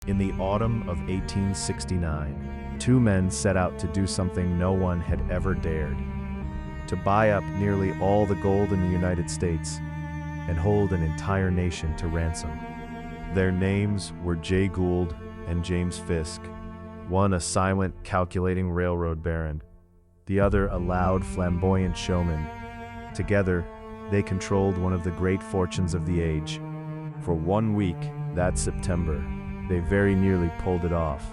In the autumn of 1869, two men set out to do something no one had ever dared: to buy up nearly all the gold in the United States and hold an entire nation to ransom. Their names were Gould and James Fisk, one a silent, calculating railroad baron, the other a loud, flamboyant showman. Together, they controlled one of the great fortunes of the age. For 1 week, that September, they very nearly pulled it off,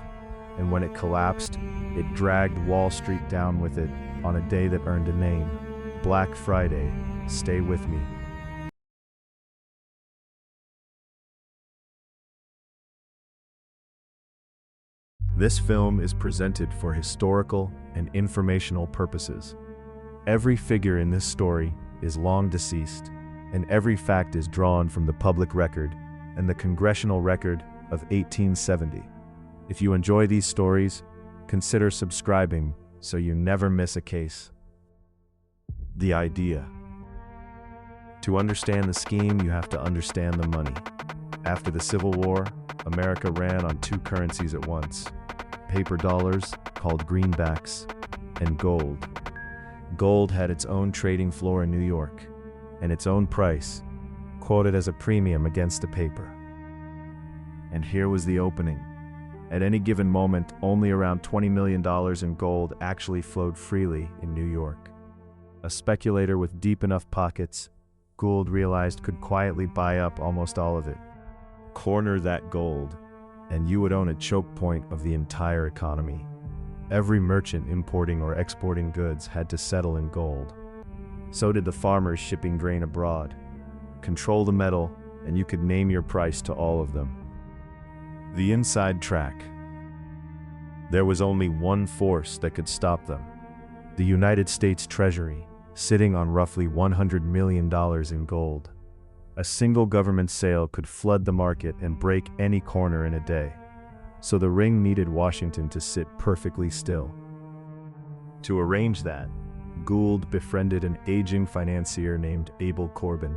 and when it collapsed, it dragged Wall Street down with it on a day that earned a name: Black Friday. Stay with me. This film is presented for historical and informational purposes. Every figure in this story is long deceased, and every fact is drawn from the public record and the congressional record of 1870. If you enjoy these stories, consider subscribing so you never miss a case. The idea. To understand the scheme, you have to understand the money. After the Civil War, America ran on two currencies at once: paper dollars, called greenbacks, and gold. Gold had its own trading floor in New York, and its own price, quoted as a premium against the paper. And here was the opening. At any given moment, only around $20 million in gold actually flowed freely in New York. A speculator with deep enough pockets, Gould realized, could quietly buy up almost all of it. Corner that gold, and you would own a choke point of the entire economy. Every merchant importing or exporting goods had to settle in gold. So did the farmers shipping grain abroad. Control the metal, and you could name your price to all of them. The inside track. There was only one force that could stop them: the United States Treasury, sitting on roughly $100 million in gold. A single government sale could flood the market and break any corner in a day. So the ring needed Washington to sit perfectly still. To arrange that, Gould befriended an aging financier named Abel Corbin,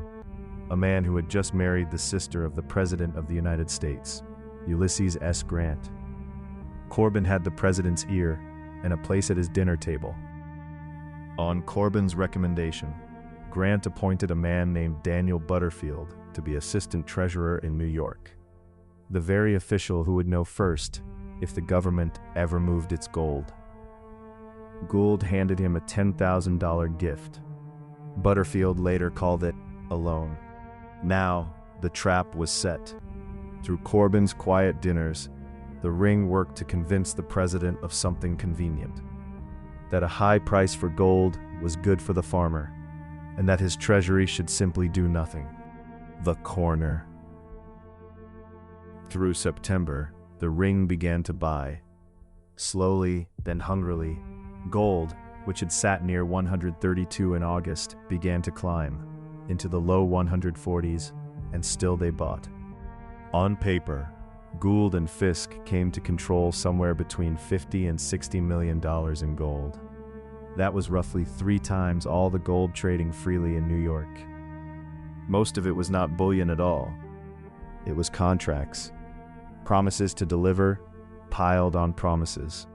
a man who had just married the sister of the President of the United States, Ulysses S. Grant. Corbin had the president's ear and a place at his dinner table. On Corbin's recommendation, Grant appointed a man named Daniel Butterfield to be assistant treasurer in New York, the very official who would know first if the government ever moved its gold. Gould handed him a $10,000 gift. Butterfield later called it a loan. Now, the trap was set. Through Corbin's quiet dinners, the ring worked to convince the president of something convenient: that a high price for gold was good for the farmer, and that his treasury should simply do nothing. The corner. Through September, the ring began to buy. Slowly, then hungrily, gold, which had sat near 132 in August, began to climb into the low 140s, and still they bought. On paper, Gould and Fisk came to control somewhere between $50 and $60 million in gold. That was roughly 3 times all the gold trading freely in New York. Most of it was not bullion at all. It was contracts. Promises to deliver, piled on promises.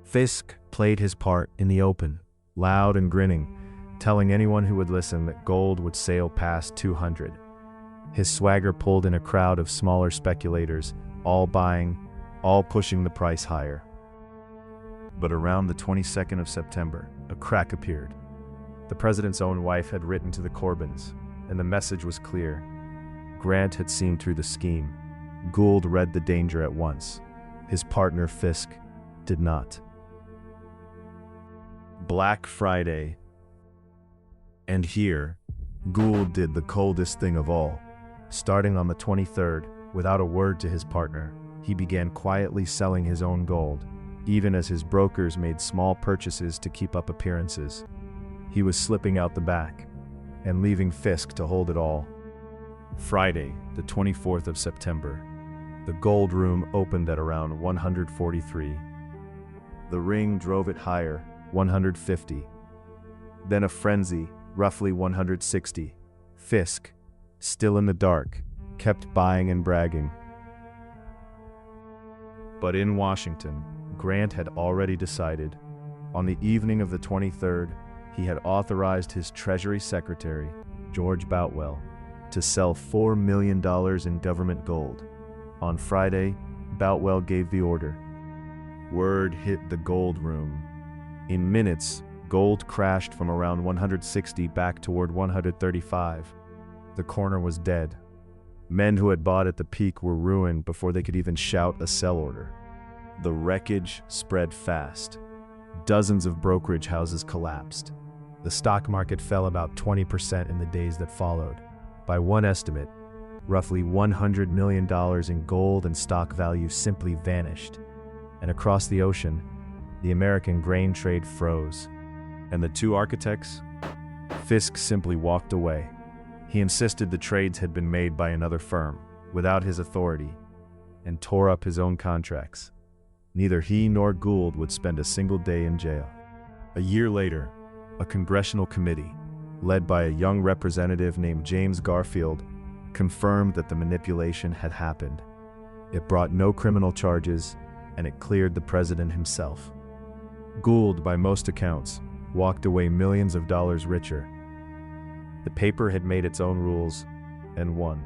Fisk played his part in the open, loud and grinning, telling anyone who would listen that gold would sail past 200. His swagger pulled in a crowd of smaller speculators, all buying, all pushing the price higher. But around the 22nd of September, a crack appeared. The president's own wife had written to the Corbins, and the message was clear. Grant had seen through the scheme. Gould read the danger at once. His partner Fisk did not. Black Friday. And here, Gould did the coldest thing of all. Starting on the 23rd, without a word to his partner, he began quietly selling his own gold, even as his brokers made small purchases to keep up appearances. He was slipping out the back and leaving Fisk to hold it all. Friday, the 24th of September, the gold room opened at around 143. The ring drove it higher, 150. Then a frenzy, roughly 160. Fisk, still in the dark, kept buying and bragging. But in Washington, Grant had already decided. On the evening of the 23rd, he had authorized his Treasury Secretary, George Boutwell, to sell $4 million in government gold. On Friday, Boutwell gave the order. Word hit the gold room. In minutes, gold crashed from around 160 back toward 135. The corner was dead. Men who had bought at the peak were ruined before they could even shout a sell order. The wreckage spread fast. Dozens of brokerage houses collapsed. The stock market fell about 20% in the days that followed. By one estimate, roughly $100 million in gold and stock value simply vanished. And across the ocean, the American grain trade froze. And the two architects? Fisk simply walked away. He insisted the trades had been made by another firm, without his authority, and tore up his own contracts. Neither he nor Gould would spend a single day in jail. A year later, a congressional committee, led by a young representative named James Garfield, confirmed that the manipulation had happened. It brought no criminal charges, and it cleared the president himself. Gould, by most accounts, walked away millions of dollars richer. The paper had made its own rules and won.